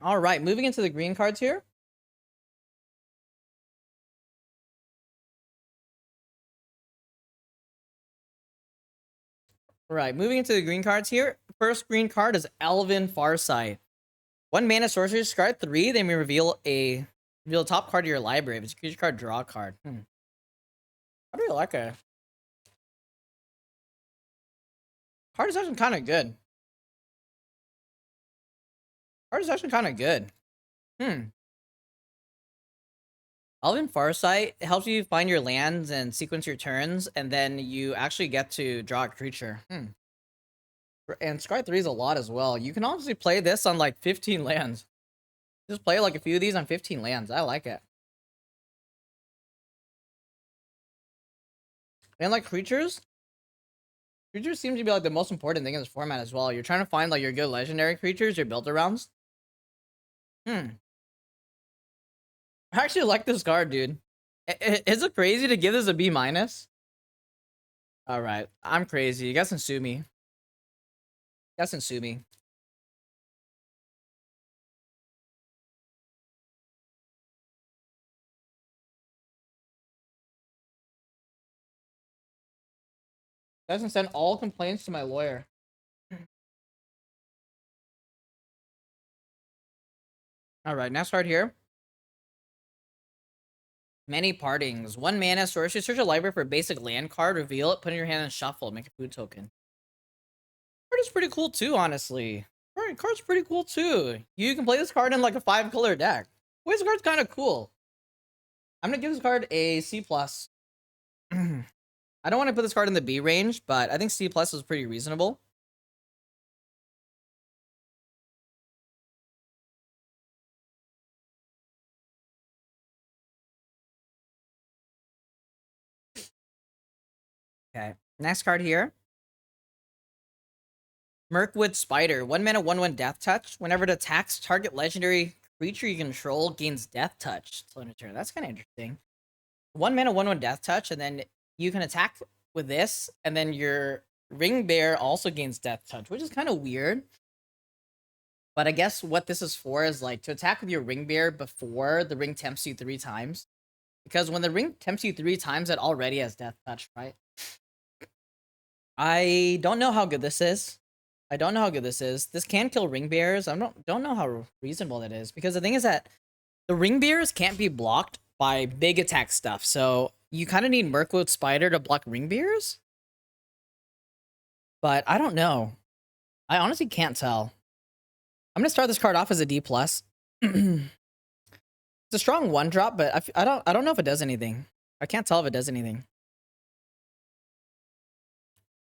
All right, moving into the green cards here. All right, moving into the green cards here. First green card is Elven Farsight. 1 mana sorcery, discard 3, then you reveal a top card of your library. If it's a creature card, draw a card. I really like it. Card is actually kind of good. Card is actually kind of good. Elven Farsight helps you find your lands and sequence your turns, and then you actually get to draw a creature. And Scry 3 is a lot as well. You can honestly play this on like 15 lands. Just play like a few of these on 15 lands. I like it. And like creatures seem to be like the most important thing in this format as well. You're trying to find like your good legendary creatures, your build arounds. I actually like this card, dude. Is it crazy to give this a B minus? All right, I'm crazy. You guys can sue me. You guys can sue me. You guys can send all complaints to my lawyer. All right, next card here. Many Partings. 1 mana, sorcery. Search a library for a basic land card, reveal it, put it in your hand, and shuffle. Make a food token. Card is pretty cool too, honestly. Alright, card's pretty cool too. You can play this card in like a 5-color deck. This card's kind of cool. I'm gonna give this card a C+. I don't want to put this card in the B range, but I think C+ is pretty reasonable. Okay, next card here. Mirkwood Spider. 1 mana, 1/1 Death Touch. Whenever it attacks, target legendary creature you control gains Death Touch. That's kind of interesting. 1 mana, 1/1 Death Touch, and then you can attack with this, and then your Ring Bear also gains Death Touch, which is kind of weird. But I guess what this is for is like to attack with your Ring Bear before the ring tempts you 3 times. Because when the ring tempts you 3 times, it already has Death Touch, right? I don't know how good this is. This can kill Ring Bears. I don't know how reasonable that is. Because the thing is that the Ring Bears can't be blocked by big attack stuff. So you kind of need Mirkwood Spider to block Ring Bears. But I don't know. I honestly can't tell. I'm gonna start this card off as a D+. It's a strong 1-drop, but I don't know if it does anything. I can't tell if it does anything.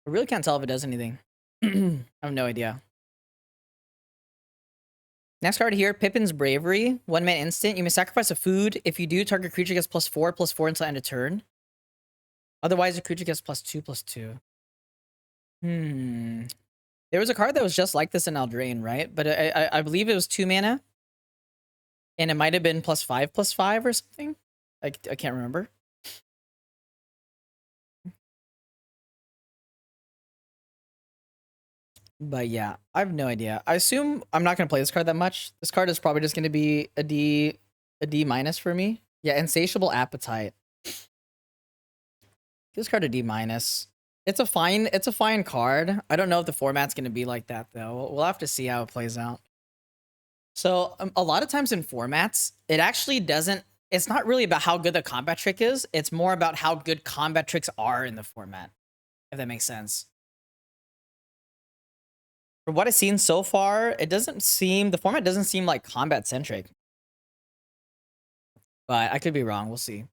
I really can't tell if it does anything. I have no idea. Next card here, Pippin's Bravery. 1 mana instant. You may sacrifice a food. If you do, target creature gets +4/+4 until end of turn. Otherwise, the creature gets +2/+2. There was a card that was just like this in Eldraine, right? But I believe it was 2 mana. And it might have been +5/+5 or something. I can't remember. But yeah, I have no idea. I assume I'm not going to play this card that much. This card is probably just going to be a D minus for me. Yeah, Insatiable Appetite. This card a D minus. It's a fine card. I don't know if the format's going to be like that though. We'll have to see how it plays out. So a lot of times in formats, it actually doesn't. It's not really about how good the combat trick is. It's more about how good combat tricks are in the format. If that makes sense. From what I've seen so far, the format doesn't seem like combat centric. But I could be wrong. We'll see.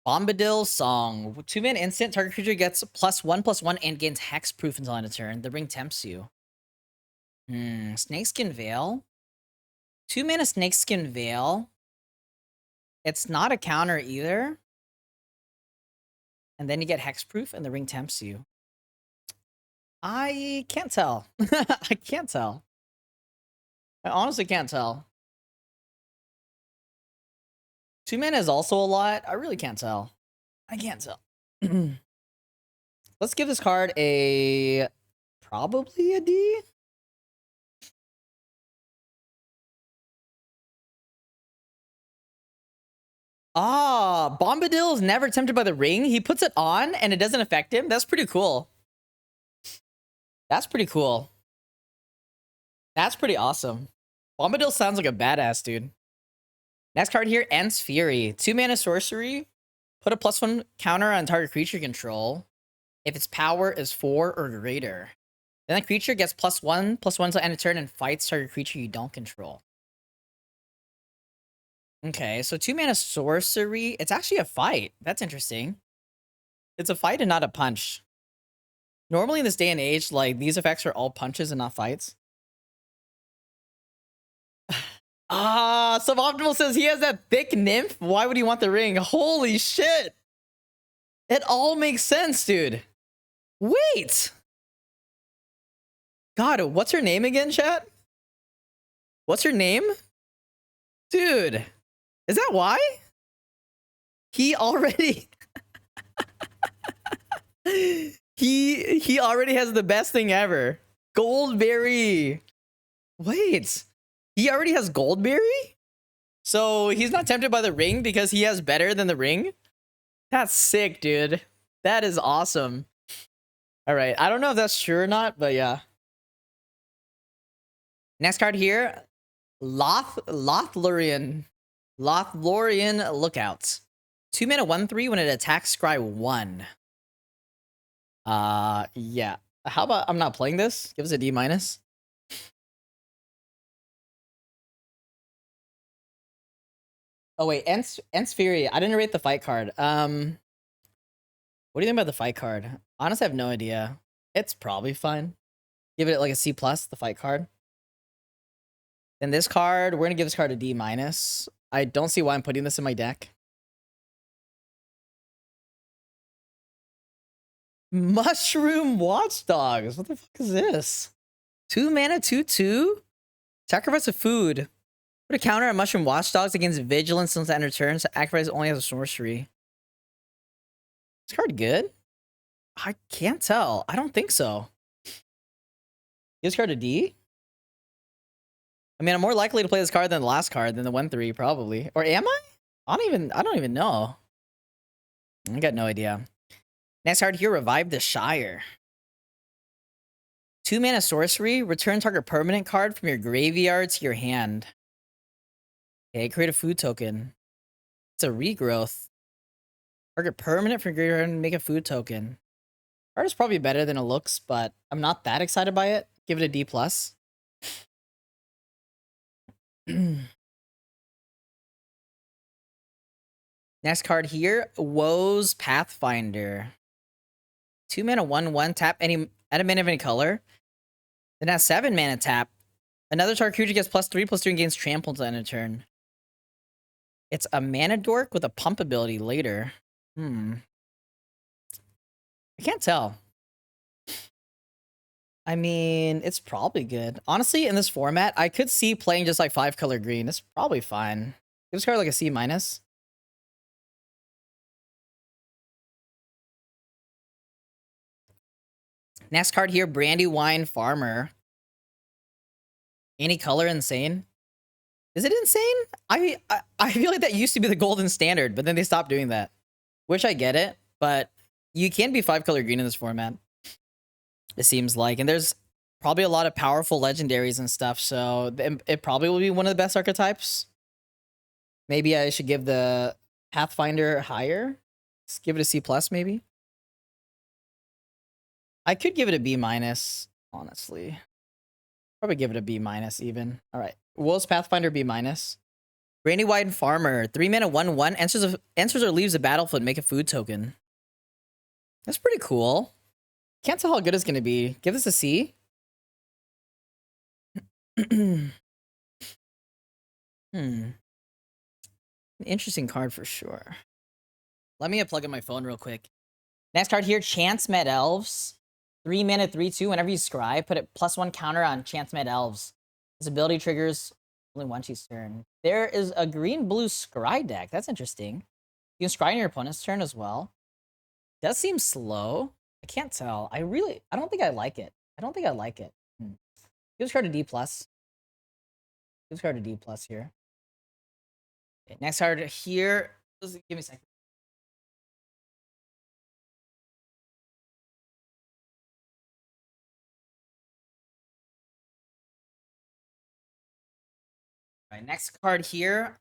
Bombadil Song. 2 mana instant. Target creature gets +1/+1 and gains hexproof until end of turn. The ring tempts you. Snakeskin Veil. 2 mana Snakeskin Veil. It's not a counter either. And then you get hexproof and the ring tempts you. I can't tell. I can't tell. I honestly can't tell. 2 mana is also a lot. I really can't tell. I can't tell. Let's give this card probably a D. Ah, Bombadil is never tempted by the ring. He puts it on and it doesn't affect him. That's pretty cool. That's pretty cool. That's pretty awesome. Bombadil sounds like a badass, dude. Next card here, Ents Fury. 2-mana sorcery. Put a +1 counter on target creature control if its power is 4 or greater. Then the creature gets +1/+1 till end of turn and fights target creature you don't control. Okay, so 2-mana sorcery. It's actually a fight. That's interesting. It's a fight and not a punch. Normally in this day and age, like, these effects are all punches and not fights. Ah, Suboptimal says he has that thick nymph. Why would he want the ring? Holy shit. It all makes sense, dude. Wait. God, what's her name again, chat? What's her name? Dude, is that why? He already... he already has the best thing ever. Goldberry. Wait. He already has Goldberry? So he's not tempted by the ring because he has better than the ring? That's sick, dude. That is awesome. All right. I don't know if that's true or not, but yeah. Next card here. Lothlorien. Lothlorien Lookout. 2-mana 1/3 when it attacks SCRY 1. Yeah. How about I'm not playing this? Give us a D-. Oh wait, Ents Fury. I didn't rate the fight card. What do you think about the fight card? Honestly, I have no idea. It's probably fine. Give it like a C+, the fight card. Then this card, we're gonna give this card a D-. I don't see why I'm putting this in my deck. Mushroom Watchdogs. What the fuck is this? 2-mana 2/2? Sacrifice a food. Put a counter on Mushroom Watchdogs against Vigilance until end of turn. So Sacrifice only has a sorcery. This card good? I can't tell. I don't think so. Give this card a D? I mean, I'm more likely to play this card than the last card, than the 1/3, probably. Or am I? I don't even know. I got no idea. Next card here, Revive the Shire. 2-mana sorcery. Return target permanent card from your graveyard to your hand. Okay, create a food token. It's a regrowth. Target permanent from your graveyard and make a food token. Card is probably better than it looks, but I'm not that excited by it. Give it a D+. Next card here, Woe's Pathfinder. 2-mana 1/1, tap add a mana of any color. Then at 7-mana tap, another target creature gets +3/+3 and gains trample until end of turn. It's a mana dork with a pump ability later. I can't tell. I mean, it's probably good. Honestly, in this format, I could see playing just like 5-color green. It's probably fine. Give this card like a C-. Next card here, Brandywine Farmer. Any color insane? Is it insane? I feel like that used to be the golden standard, but then they stopped doing that. Which I get it, but you can be 5-color green in this format. It seems like, and there's probably a lot of powerful legendaries and stuff, so it probably will be one of the best archetypes. Maybe I should give the Pathfinder higher. Let's give it a C+, maybe. I could give it a B-, honestly. Probably give it a B- even. All right. Woe's Pathfinder B-. Brandywine Farmer. 3-mana 1/1. Enters or leaves the battlefield. Make a food token. That's pretty cool. Can't tell how good it's going to be. Give this a C. An interesting card for sure. Let me plug in my phone real quick. Next card here, Chance Med Elves. 3-mana 3/2. Whenever you scry, put a +1 counter on Chance Med Elves. This ability triggers only once each turn. There is a green-blue scry deck. That's interesting. You can scry on your opponent's turn as well. Does seem slow. I can't tell. I don't think I like it. Give this card a D+. Give this card a D+ here. Okay, next card here, Just give me a second. All right, next card here.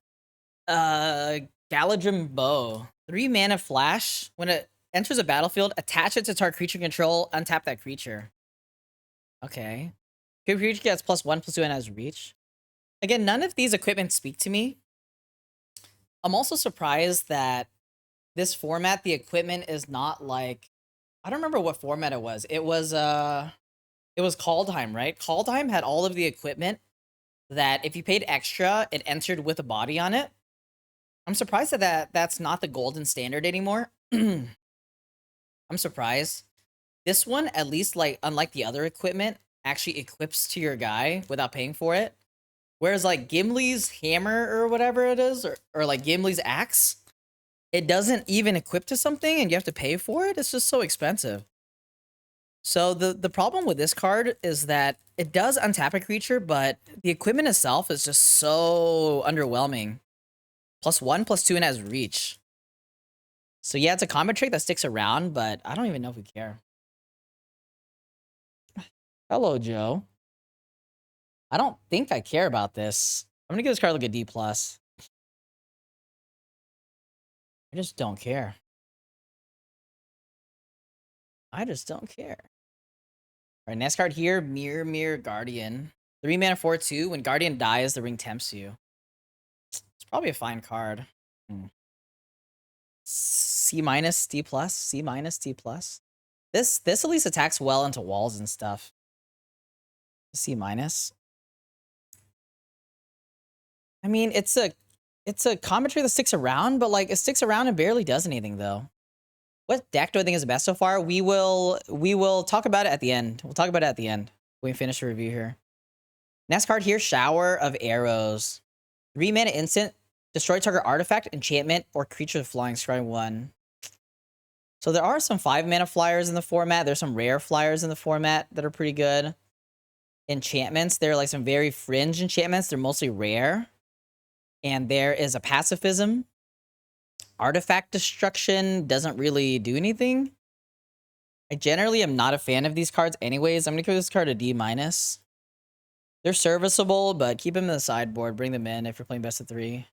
Galadrim Bow. 3 mana flash. When it enters a battlefield, attach it to target creature control, untap that creature. Okay. Creature gets +1/+2 and has reach. Again, none of these equipment speak to me. I'm also surprised that this format, the equipment is not like, I don't remember what format it was. It was Kaldheim, right? Kaldheim had all of the equipment that if you paid extra, it entered with a body on it. I'm surprised that that's not the golden standard anymore. I'm surprised. This one, at least, like, unlike the other equipment, actually equips to your guy without paying for it. Whereas, like, Gimli's hammer or whatever it is, or like Gimli's axe, it doesn't even equip to something and you have to pay for it. It's just so expensive. So the problem with this card is that it does untap a creature, but the equipment itself is just so underwhelming. +1/+2 and has reach. So yeah, it's a combat trait that sticks around, but I don't even know if we care. Hello, Joe. I don't think I care about this. I'm gonna give this card like a D+. I just don't care. I just don't care. All right, next card here, Mirror Guardian. 3 mana 4/2. When Guardian dies, the ring tempts you. It's probably a fine card. C-, D+, C-, D+. This at least attacks well into walls and stuff. C-. I mean, it's a commentary that sticks around, but like it sticks around and barely does anything though. What deck do I think is the best so far? We will talk about it at the end. We'll talk about it at the end when we finish the review here. Next card here, Shower of Arrows. 3 mana instant, destroy target artifact, enchantment, or creature flying, scry 1. So there are some 5 mana flyers in the format. There's some rare flyers in the format that are pretty good. Enchantments, there are like some very fringe enchantments. They're mostly rare. And there is a pacifism. Artifact destruction doesn't really do anything. I generally am not a fan of these cards anyways. I'm going to give this card a D-. They're serviceable, but keep them in the sideboard. Bring them in if you're playing best of 3.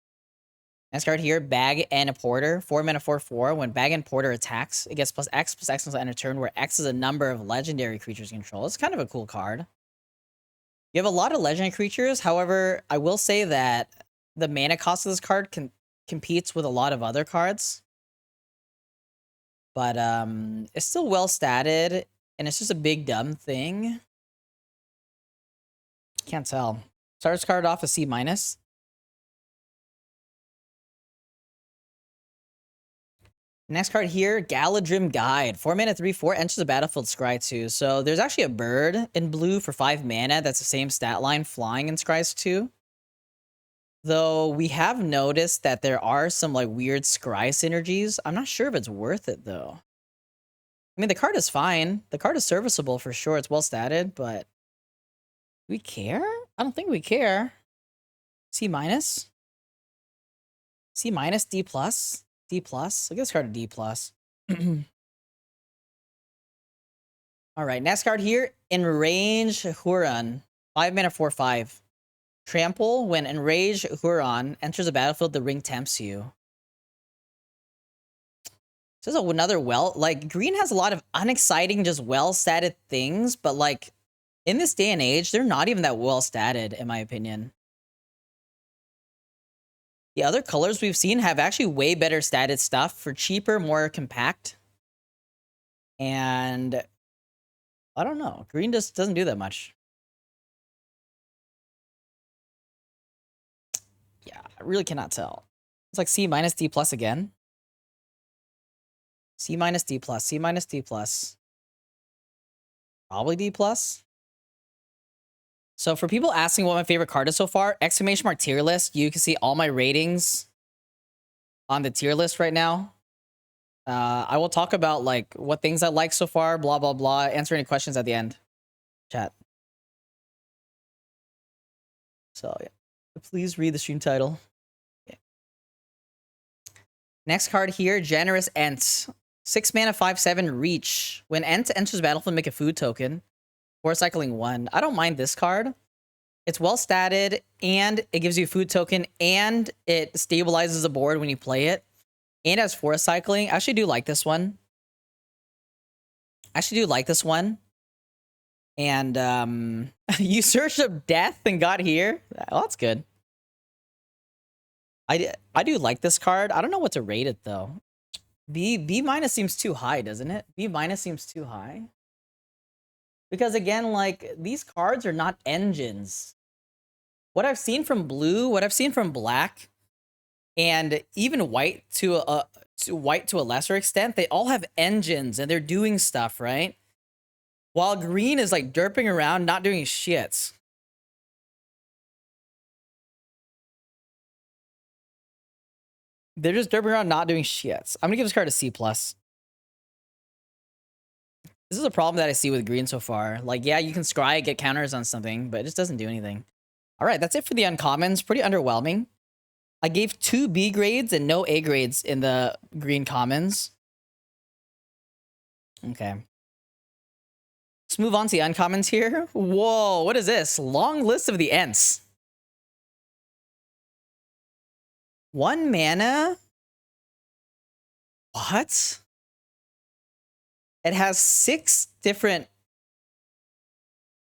Next card here, Bag and Porter. 4 mana 4/4. When Bag and Porter attacks, it gets +X until end of turn, where X is a number of legendary creatures control. It's kind of a cool card. You have a lot of legendary creatures. However, I will say that the mana cost of this card competes with a lot of other cards. But it's still well statted, and it's just a big dumb thing. Can't tell. Starts card off a C-. Next card here, Galadrim Guide. 4 mana 3/4, enters the battlefield, scry 2. So there's actually a bird in blue for 5 mana. That's the same stat line, flying in scries 2. Though we have noticed that there are some like weird scry synergies. I'm not sure if it's worth it though. I mean, the card is fine. The card is serviceable for sure. It's well statted, but do we care? I don't think we care. C-. C-, D+. D+. I'll give this card a D+. All right, next card here, Enrage Huron. 5 mana 4/5. Trample, when Enrage Huron enters the battlefield, the ring tempts you. This is another like, green has a lot of unexciting, just well-statted things, but like, in this day and age, they're not even that well-statted, in my opinion. The other colors we've seen have actually way better statted stuff for cheaper, more compact. And I don't know. Green just doesn't do that much. Yeah, I really cannot tell. It's like C-, D+ again. C-, D+, C-, D+. Probably D+. So for people asking what my favorite card is so far, exclamation mark tier list. You can see all my ratings on the tier list right now. I will talk about like what things I like so far, blah, blah, blah. Answer any questions at the end. Chat. So yeah, please read the stream title. Next card here, Generous Ent. 6 mana, 5/7 reach. When Ent enters the battlefield, make a food token. 4 cycling 1. I don't mind this card. It's well statted, and it gives you a food token, and it stabilizes the board when you play it. And it has 4 cycling. I actually do like this one. And you searched up death and got here. Oh, that's good. I do like this card. I don't know what to rate it though. B minus seems too high, doesn't it? B minus seems too high. Because again, like, these cards are not engines. What I've seen from blue, what I've seen from black, and even white to a lesser extent, they all have engines and they're doing stuff, right? While green is like derping around, not doing shit. They're just derping around, not doing shit. I'm gonna give this card a C+. This is a problem that I see with green so far. Like, yeah, you can scry, get counters on something, but it just doesn't do anything. All right, that's it for the uncommons. Pretty underwhelming. I gave 2 B grades and no A grades in the green commons. Okay. Let's move on to the uncommons here. Whoa, what is this? Long list of the Ents. 1 mana? What? It has 6 different...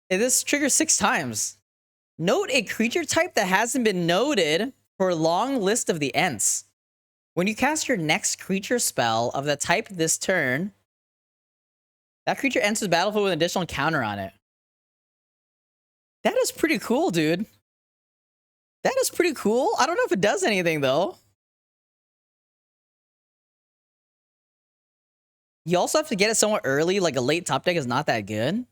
This triggers 6 times. Note a creature type that hasn't been noted for long list of the Ents. When you cast your next creature spell of the type this turn, that creature enters the battlefield with an additional counter on it. That is pretty cool, dude. That is pretty cool. I don't know if it does anything, though. You also have to get it somewhat early, like a late top deck is not that good.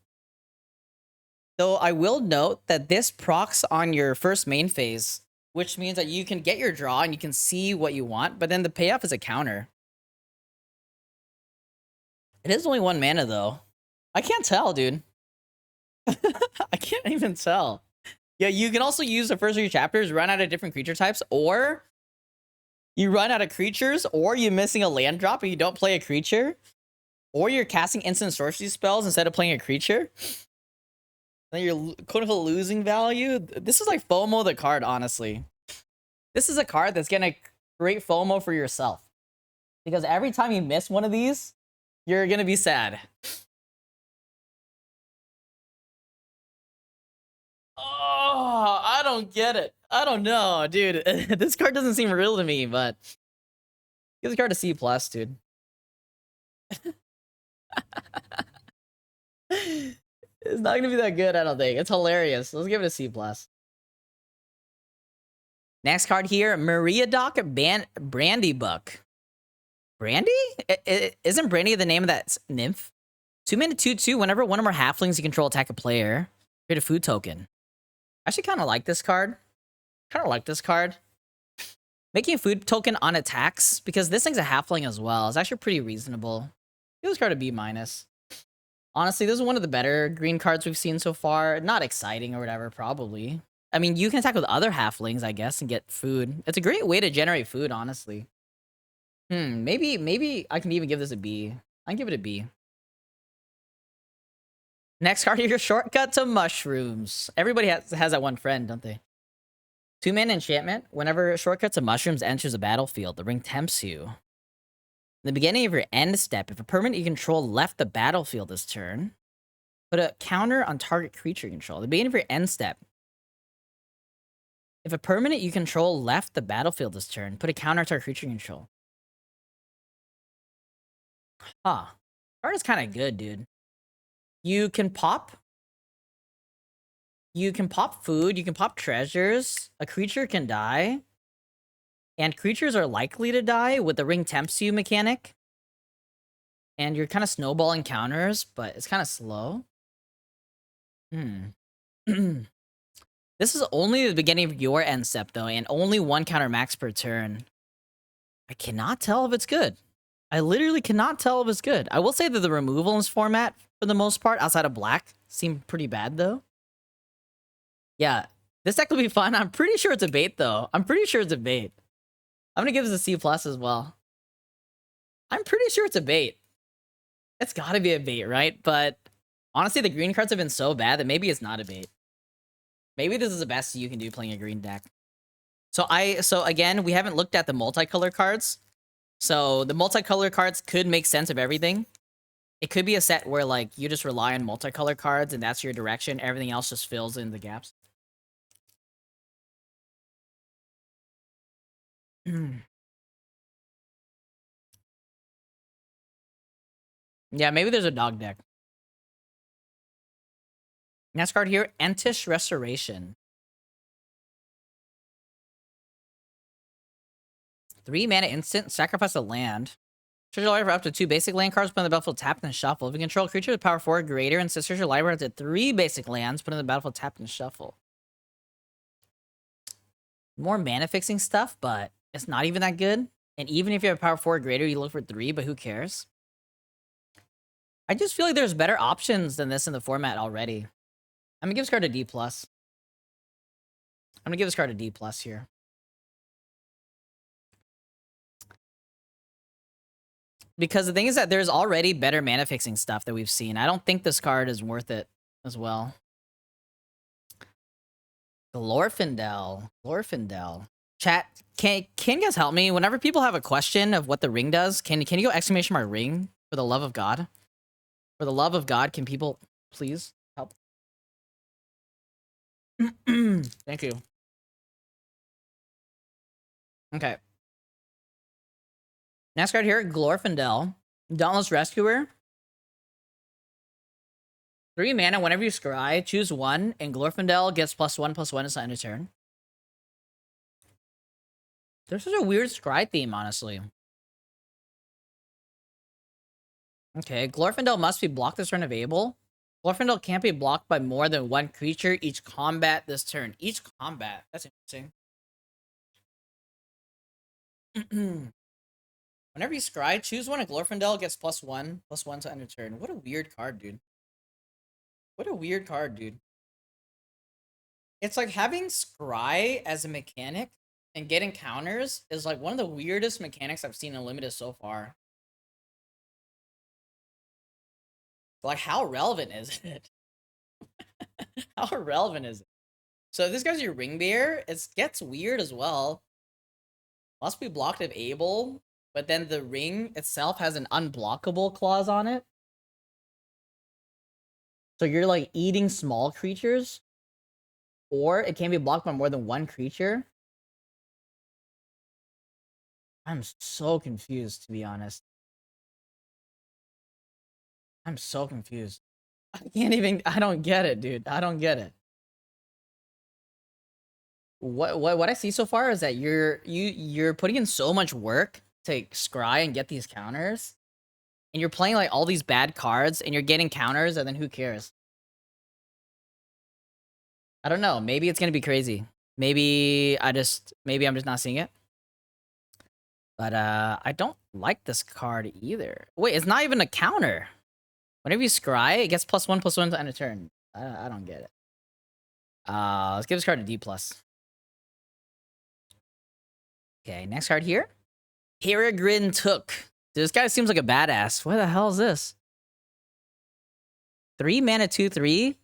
Though I will note that this procs on your first main phase, which means that you can get your draw and you can see what you want, but then the payoff is a counter. It is only 1 mana, though. I can't tell, dude. I can't even tell. Yeah, you can also use the first 3 chapters, run out of different creature types, or you run out of creatures, or you're missing a land drop and you don't play a creature, or you're casting instant sorcery spells instead of playing a creature. Then you're quote-unquote losing value. This is like FOMO the card, honestly. This is a card that's gonna create FOMO for yourself. Because every time you miss one of these, you're gonna be sad. Oh, I don't get it. I don't know, dude. This card doesn't seem real to me, but give this card a C+, dude. It's not gonna be that good, I don't think. It's hilarious. Let's give it a C+. Next card here, Meriadoc Brandy Buck. Brandy? Isn't Brandy the name of that nymph? 2 mana 2/2. Whenever one or more halflings you control attack a player, create a food token. I actually kind of like this card. Making a food token on attacks, because this thing's a halfling as well, is actually pretty reasonable. Give this card a B-. Honestly, this is one of the better green cards we've seen so far. Not exciting or whatever, probably. I mean, you can attack with other halflings, I guess, and get food. It's a great way to generate food, honestly. Maybe I can even give this a B. I can give it a B. Next card here, Shortcut to Mushrooms. Everybody has that one friend, don't they? 2 mana enchantment. Whenever Shortcut to Mushrooms enters the battlefield, the ring tempts you. In the beginning of your end step, if a permanent you control left the battlefield this turn, put a counter on target creature you control. At the beginning of your end step, if a permanent you control left the battlefield this turn, put a counter on target creature you control. Huh. Card is kind of good, dude. You can pop food, you can pop treasures, a creature can die, and creatures are likely to die with the ring tempts you mechanic. And you're kind of snowballing counters, but it's kind of slow. This is only the beginning of your end step, though, and only 1 counter max per turn. I cannot tell if it's good. I literally cannot tell if it's good. I will say that the removal in this format, for the most part, outside of black, seemed pretty bad, though. Yeah, this deck will be fun. I'm pretty sure it's a bait, though. I'm pretty sure it's a bait. I'm gonna give this a C+ as well. I'm pretty sure it's a bait. It's gotta be a bait, right? But honestly, the green cards have been so bad that maybe it's not a bait. Maybe this is the best you can do playing a green deck. So again, we haven't looked at the multicolor cards. So the multicolor cards could make sense of everything. It could be a set where like you just rely on multicolor cards and that's your direction. Everything else just fills in the gaps. Yeah, maybe there's a dog deck. Next card here, Entish Restoration. 3 mana instant, sacrifice a land. Treasure library for up to 2 basic land cards, put in the battlefield tapped and shuffle. If you control a creature with power 4 or greater and says treasure library up to 3 basic lands, put in the battlefield tapped and shuffle. More mana fixing stuff, but it's not even that good. And even if you have power 4 or greater, you look for 3, but who cares? I just feel like there's better options than this in the format already. I'm gonna give this card a D+. I'm gonna give this card a D+ here. Because the thing is that there's already better mana fixing stuff that we've seen. I don't think this card is worth it as well. Glorfindel. Chat, can you guys help me? Whenever people have a question of what the ring does, can you go exclamation mark ring for the love of God? For the love of God, can people please help? Thank you. Okay. Next card here, Glorfindel. Dauntless Rescuer. 3 mana, whenever you scry, choose 1, and Glorfindel gets +1/+1 until end of turn. There's such a weird scry theme, honestly. Okay, Glorfindel must be blocked this turn if able. Glorfindel can't be blocked by more than 1 creature each combat this turn. Each combat. That's interesting. Whenever you scry, choose 1 and Glorfindel gets +1/+1 to end of turn. What a weird card, dude. What a weird card, dude. It's like having scry as a mechanic and getting counters is like one of the weirdest mechanics I've seen in Limited so far. Like, how relevant is it? How relevant is it? So if this guy's your ring bear, it gets weird as well. Must be blocked if able, but then the ring itself has an unblockable clause on it. So you're like eating small creatures, or it can be blocked by more than 1 creature. I'm so confused, to be honest. I'm so confused. I don't get it, dude. I don't get it. What I see so far is that you're putting in so much work to scry and get these counters, and you're playing like all these bad cards and you're getting counters, and then who cares? I don't know. Maybe it's gonna be crazy. Maybe I'm just not seeing it. But I don't like this card either. Wait, it's not even a counter. Whenever you scry, it gets +1/+1 to end a turn. I don't get it. Let's give this card a D+. Okay, next card here. Peregrine Took. Dude, this guy seems like a badass. What the hell is this? 3 mana, 2/3.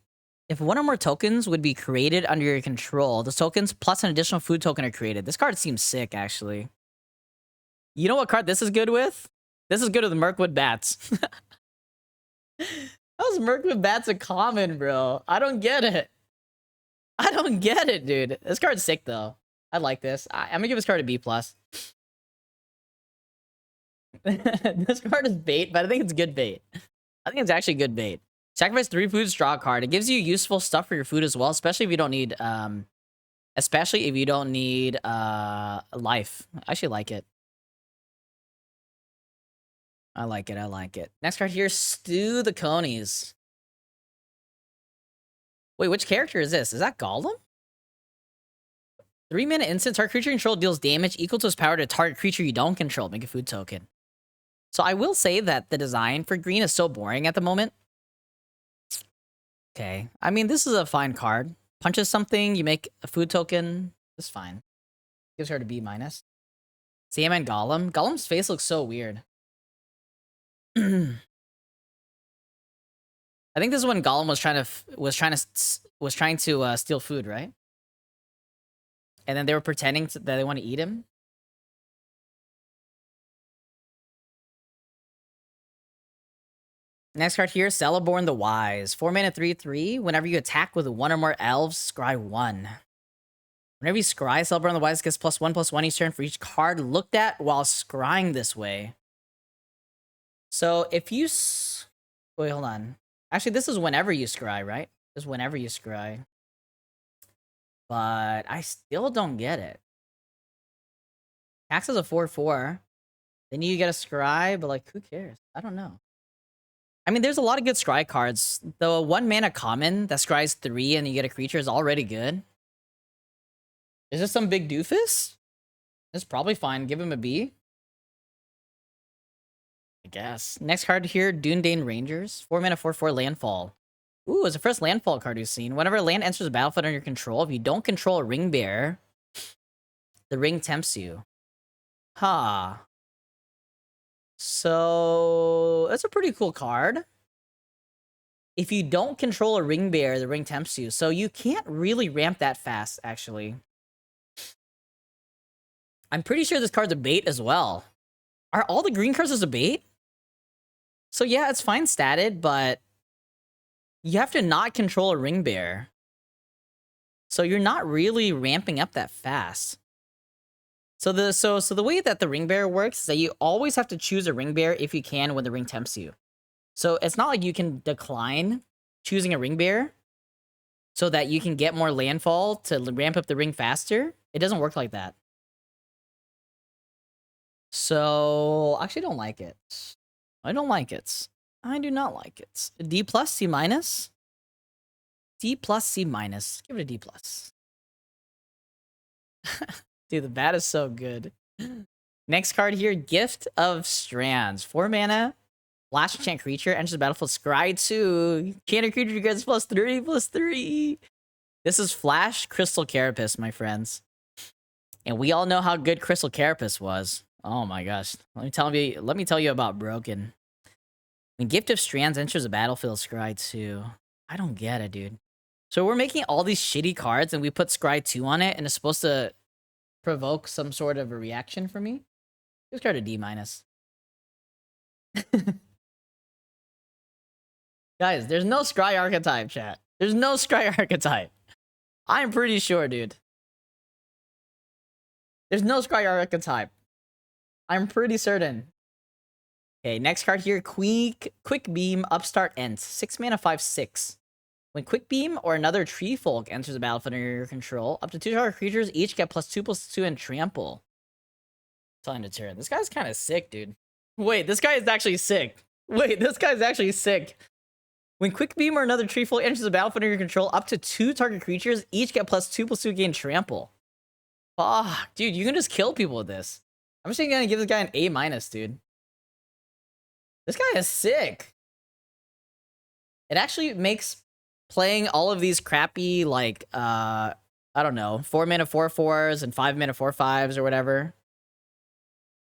If 1 or more tokens would be created under your control, the tokens plus an additional food token are created. This card seems sick, actually. You know what card this is good with? This is good with Mirkwood Bats. How's Mirkwood Bats a common, bro? I don't get it. I don't get it, dude. This card's sick, though. I like this. I'm gonna give this card a B+. This card is bait, but I think it's good bait. I think it's actually good bait. Sacrifice 3 food, draw a card. It gives you useful stuff for your food as well, especially if you don't need life. I actually like it. I like it. Next card here, Stew the Conies. Wait, which character is this? Is that Gollum? 3 mana instant, target creature control deals damage equal to its power to target creature you don't control. Make a food token. So I will say that the design for green is so boring at the moment. Okay. I mean, this is a fine card. Punches something, you make a food token. It's fine. Gives her to B-. Sam and Gollum. Gollum's face looks so weird. I think this is when Gollum was trying to steal food, right? And then they were pretending that they want to eat him. Next card here, Celeborn the Wise. 4 mana 3/3. Whenever you attack with one or more elves, scry 1. Whenever you scry, Celeborn the Wise gets +1/+1 each turn for each card looked at while scrying this way. So if you wait, hold on. Actually, this is whenever you scry, right? This is whenever you scry. But I still don't get it. Tax is a 4/4. Then you get a scry, but like, who cares? I don't know. I mean, there's a lot of good scry cards. The 1 mana common that scries 3 and you get a creature is already good. Is this some big doofus? It's probably fine. Give him a B. I guess. Next card here, Dundane Rangers. 4 mana 4/4 landfall. Ooh, it's the first landfall card we've seen. Whenever a land enters the battlefield under your control, if you don't control a ring bearer, the ring tempts you. Huh. So that's a pretty cool card. If you don't control a ring bearer, the ring tempts you. So you can't really ramp that fast, actually. I'm pretty sure this card's a bait as well. Are all the green cards as a bait? So yeah, it's fine statted, but you have to not control a ring bearer. So you're not really ramping up that fast. So the way that the ring bearer works is that you always have to choose a ring bearer if you can when the ring tempts you. So it's not like you can decline choosing a ring bearer so that you can get more landfall to ramp up the ring faster. It doesn't work like that. So I actually don't like it. I don't like it. I do not like it. D+, C-. D+, C-. Give it a D+. Dude, the bat is so good. Next card here, Gift of Strands. 4 mana, flash enchant creature, enters the battlefield, scry 2. Enchanted creature gets +3/+3. This is Flash Crystal Carapace, my friends. And we all know how good Crystal Carapace was. Oh my gosh. Let me tell you about Broken. When Gift of Strands enters the battlefield, scry 2. I don't get it, dude. So we're making all these shitty cards and we put scry 2 on it and it's supposed to provoke some sort of a reaction from me. This card a D-. Guys, there's no scry archetype, chat. There's no scry archetype. I'm pretty sure, dude. There's no scry archetype. I'm pretty certain. Okay, next card here, Quick Beam, Upstart Ent. 6 mana, 5/6. When Quick Beam or another Tree Folk enters the battlefield under your control, up to 2 target creatures each get +2/+2 and trample. Time to turn. This guy's kind of sick, dude. Wait, this guy is actually sick. Wait, this guy's actually sick. When Quick Beam or another Tree Folk enters the battlefield under your control, up to 2 target creatures each get +2/+2 gain trample. Fuck, dude, you can just kill people with this. I'm just gonna give this guy an A-, dude. This guy is sick. It actually makes playing all of these crappy, like, I don't know, 4 mana 4/4s and 5 mana 4/5s or whatever.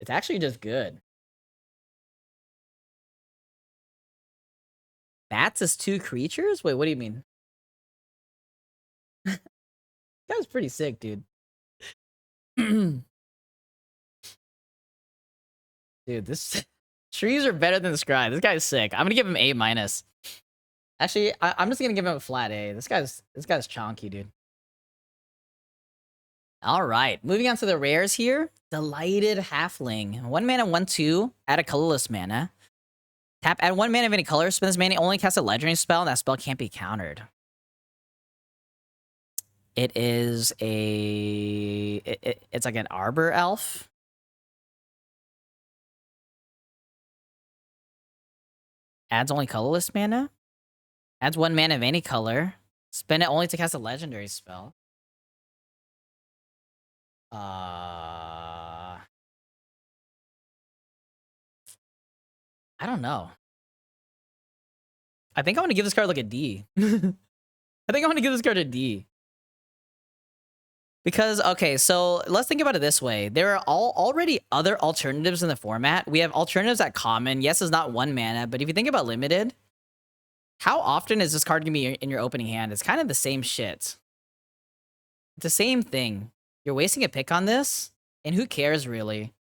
It's actually just good. Bats is 2 creatures? Wait, what do you mean? That was pretty sick, dude. Dude, this trees are better than the scry. This guy's sick. I'm gonna give him A-. Actually, I'm just gonna give him a flat A. This guy's chonky, dude. All right, moving on to the rares here. Delighted Halfling. 1 mana, 1/2. Add a colorless mana. Tap, add 1 mana of any color. Spend this mana, only cast a legendary spell, and that spell can't be countered. It is a... It's like an Arbor Elf. Adds only colorless mana. Adds 1 mana of any color. Spend it only to cast a legendary spell. I don't know. I think I want to give this card like a D. I think I want to give this card a D. Because, okay, so let's think about it this way. There are already other alternatives in the format. We have alternatives at common. Yes, it's not 1 mana, but if you think about limited, how often is this card going to be in your opening hand? It's kind of the same shit. It's the same thing. You're wasting a pick on this, and who cares, really?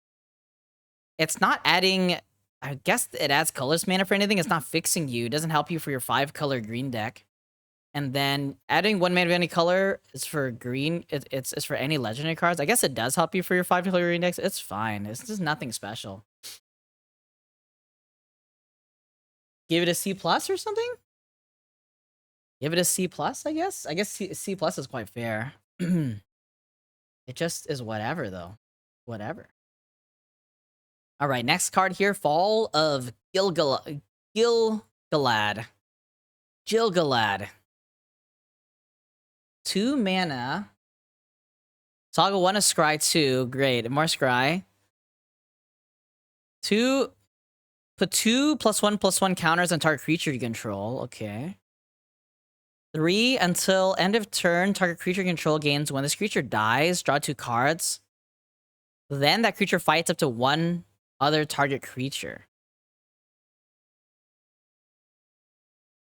It's not adding... I guess it adds colorless mana for anything. It's not fixing you. It doesn't help you for your 5-color green deck. And then adding 1 mana of any color is for green. It's for any legendary cards. I guess it does help you for your 5-color green decks. It's fine. It's just nothing special. Give it a C+ or something? Give it a C+, I guess? I guess C+ is quite fair. It just is whatever, though. Whatever. All right, next card here. Fall of Gilgalad. 2 mana. Toggle 1 of SCRY 2. Great. More SCRY. 2. Put 2 +1/+1 counters on target creature you control. Okay. 3. Until end of turn, target creature you control gains. When this creature dies, draw 2 cards. Then that creature fights up to 1 other target creature.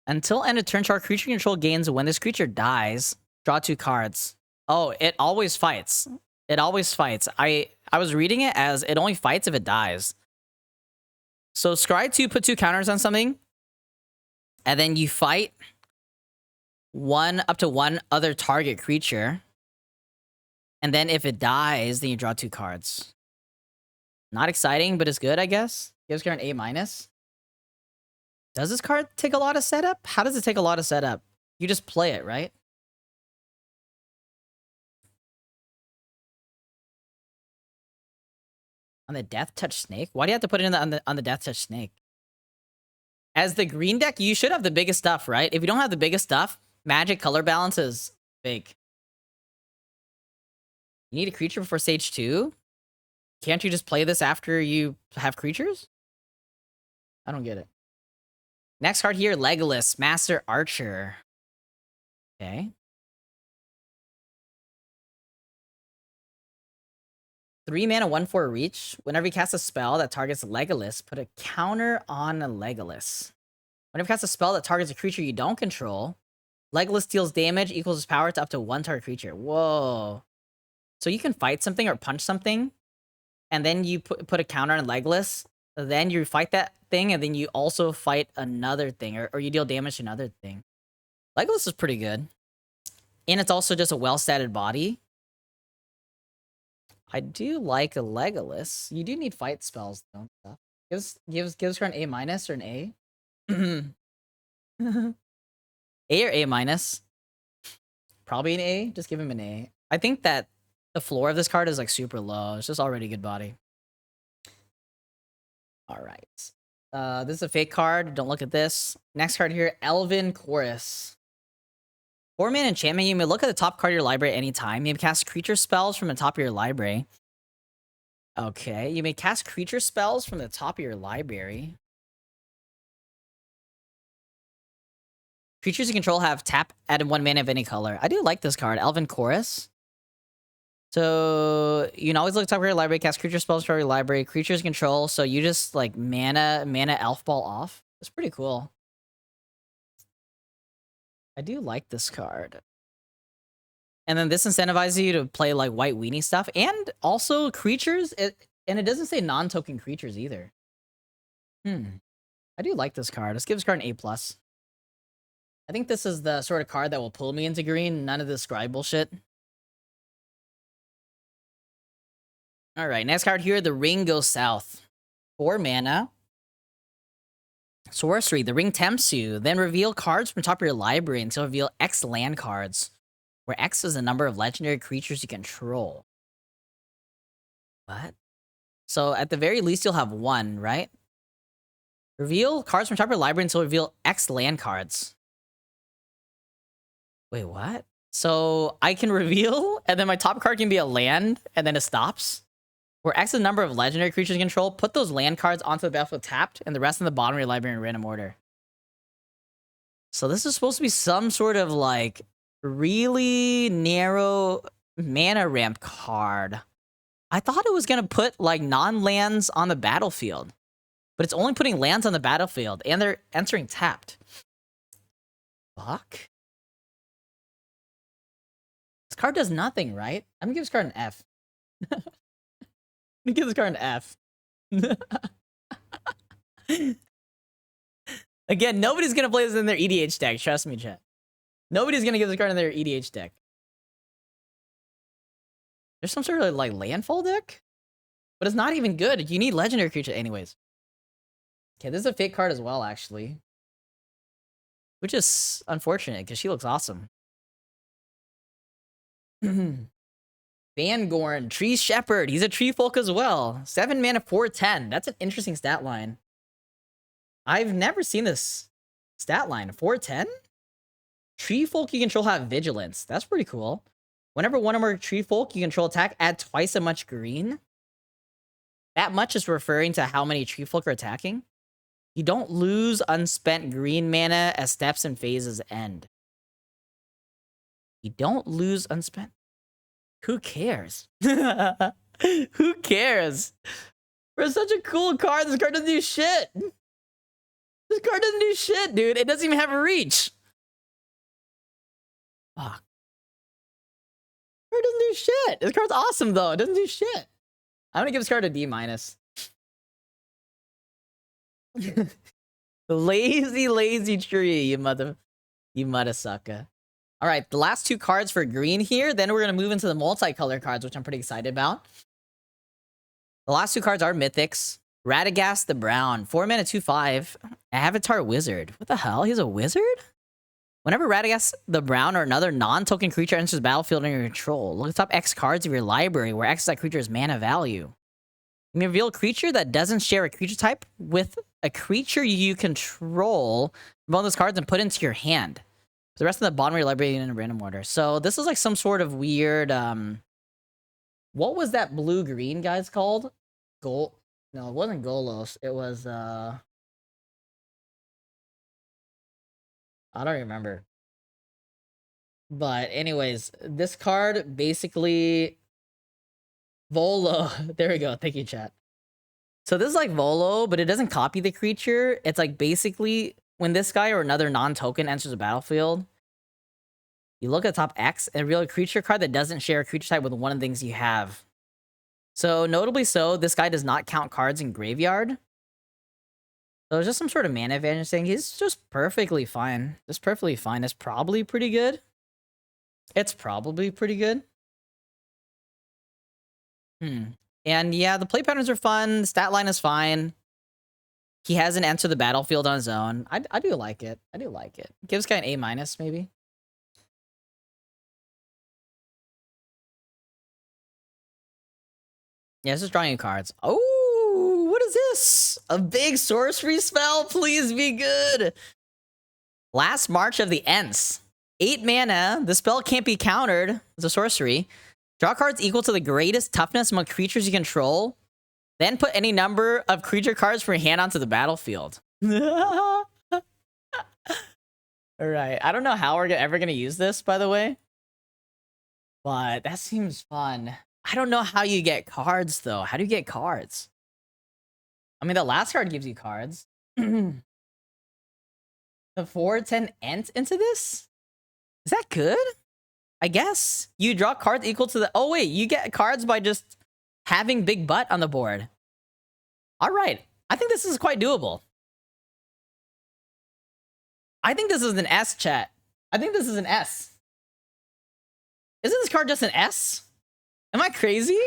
Until end of turn, target creature you control gains. When this creature dies, draw 2 cards. Oh, it always fights. It always fights. I was reading it as it only fights if it dies. So SCRY 2, put 2 counters on something. And then you fight up to 1 other target creature. And then if it dies, then you draw 2 cards. Not exciting, but it's good, I guess. Gives her an A-. Does this card take a lot of setup? How does it take a lot of setup? You just play it, right? On the Death Touch Snake? Why do you have to put it in on the Death Touch Snake? As the green deck, you should have the biggest stuff, right? If you don't have the biggest stuff, Magic color balance is big. You need a creature before stage 2? Can't you just play this after you have creatures? I don't get it. Next card here, Legolas, Master Archer. Okay. 3 mana, 1/4 reach. Whenever you cast a spell that targets Legolas, put a counter on a Legolas. Whenever you cast a spell that targets a creature you don't control, Legolas deals damage equals its power to up to 1 target creature. Whoa. So you can fight something or punch something, and then you put a counter on Legolas, then you fight that thing, and then you also fight another thing, or you deal damage to another thing. Legolas is pretty good. And it's also just a well-statted body. I do like a Legolas. You do need fight spells, though. Gives her an A- or an A? A or A-? Probably an A. Just give him an A. I think that the floor of this card is like super low. It's just already a good body. All right. This is a fake card. Don't look at this. Next card here, Elven Chorus. 4-mana enchantment. You may look at the top card of your library at any time. You may cast creature spells from the top of your library. Okay. You may cast creature spells from the top of your library. Creatures you control have tap, add 1 mana of any color. I do like this card, Elven Chorus. So you can always look at the top of your library, cast creature spells from your library, creatures control. So you just like mana elf ball off. It's pretty cool. I do like this card. And then this incentivizes you to play like white weenie stuff, and also creatures. And it doesn't say non-token creatures either. I do like this card. Let's give this card an A+. I think this is the sort of card that will pull me into green. None of this SCRY bullshit. All right, next card here, the Ring Goes South. 4 mana. Sorcery, the ring tempts you. Then reveal cards from the top of your library until reveal X land cards, where X is the number of legendary creatures you control. What? So at the very least, you'll have 1, right? Reveal cards from the top of your library until reveal X land cards. Wait, what? So I can reveal, and then my top card can be a land, and then it stops? Where X is the number of legendary creatures you control, put those land cards onto the battlefield tapped, and the rest in the bottom of your library in random order. So this is supposed to be some sort of, like, really narrow mana ramp card. I thought it was gonna put like non-lands on the battlefield, but it's only putting lands on the battlefield, and they're entering tapped. Fuck. This card does nothing, right? I'm gonna give this card an F. I'm gonna give this card an F. Again, nobody's gonna play this in their EDH deck. Trust me, chat. Nobody's gonna give this card in their EDH deck. There's some sort of like landfall deck, but it's not even good. You need legendary creature, anyways. Okay, this is a fake card as well, actually, which is unfortunate because she looks awesome. Fangorn, Tree Shepherd. He's a tree folk as well. 7 mana, 4/10. That's an interesting stat line. I've never seen this stat line. 4/10? Tree folk you control have vigilance. That's pretty cool. Whenever one or more tree folk you control attack, add twice as much green. That much is referring to how many tree folk are attacking. You don't lose unspent green mana as steps and phases end. You don't lose unspent. Who cares? Who cares? For such a cool card, this card doesn't do shit. This card doesn't do shit, dude. It doesn't even have a reach. Fuck. This card doesn't do shit. This card's awesome, though. It doesn't do shit. I'm gonna give this card a D-. Lazy tree, you mother sucker. All right, the last two cards for green here. Then we're gonna move into the multicolor cards, which I'm pretty excited about. The last two cards are mythics. Radagast the Brown, 4 mana, 2/5. Avatar Wizard. What the hell? He's a wizard? Whenever Radagast the Brown or another non-token creature enters the battlefield under your control, look at the top X cards of your library, where X is that creature's mana value. You may reveal a creature that doesn't share a creature type with a creature you control from one of those cards and put into your hand. The rest of the bottom of your library in a random order. So this is like some sort of weird, what was that blue-green guy's called? No, it wasn't Golos. It was, I don't remember. But anyways, this card basically... Volo. There we go. Thank you, chat. So this is like Volo, but it doesn't copy the creature. It's like basically when this guy or another non-token enters the battlefield, you look at top X and reveal a creature card that doesn't share a creature type with one of the things you have. So notably so, this guy does not count cards in graveyard. So it's just some sort of mana advantage thing. He's just perfectly fine. Just perfectly fine. It's probably pretty good. It's probably pretty good. And yeah, the play patterns are fun. The stat line is fine. He hasn't entered the battlefield on his own. I do like it. I do like it. Give this guy an A-, maybe. Yeah, it's just drawing you cards. Oh, what is this? A big sorcery spell? Please be good. Last March of the Ents. 8 mana. The spell can't be countered. It's a sorcery. Draw cards equal to the greatest toughness among creatures you control. Then put any number of creature cards from your hand onto the battlefield. Alright, I don't know how we're ever going to use this, by the way. But that seems fun. I don't know how you get cards, though. How do you get cards? I mean, the last card gives you cards. The 4/10 Ent into this? Is that good? I guess. You draw cards equal to the... Oh, wait. You get cards by just having big butt on the board. All right. I think this is quite doable. I think this is an S, chat. I think this is an S. Isn't this card just an S? Am I crazy?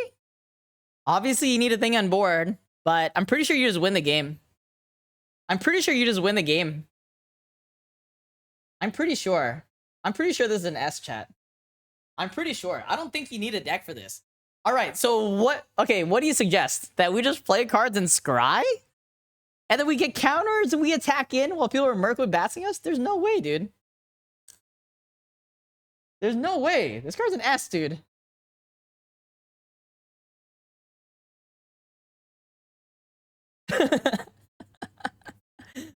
Obviously, you need a thing on board, but I'm pretty sure you just win the game. I'm pretty sure you just win the game. I'm pretty sure. I'm pretty sure this is an S, chat. I'm pretty sure. I don't think you need a deck for this. All right, so what... Okay, what do you suggest? That we just play cards and scry? And then we get counters and we attack in while people are Merc bassing us? There's no way, dude. There's no way. This card's an S, dude.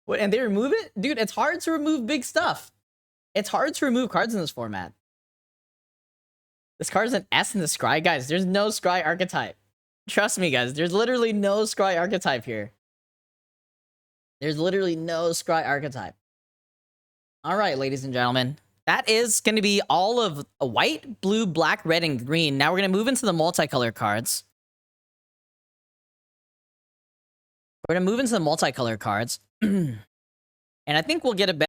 What, and they remove it? Dude, it's hard to remove big stuff. It's hard to remove cards in this format. This card is an S in the Scry. Guys, there's no Scry archetype. Trust me, guys. There's literally no Scry archetype here. There's literally no Scry archetype. All right, ladies and gentlemen. That is going to be all of white, blue, black, red, and green. Now we're going to move into the multicolor cards. We're going to move into the multicolor cards. And I think we'll get a better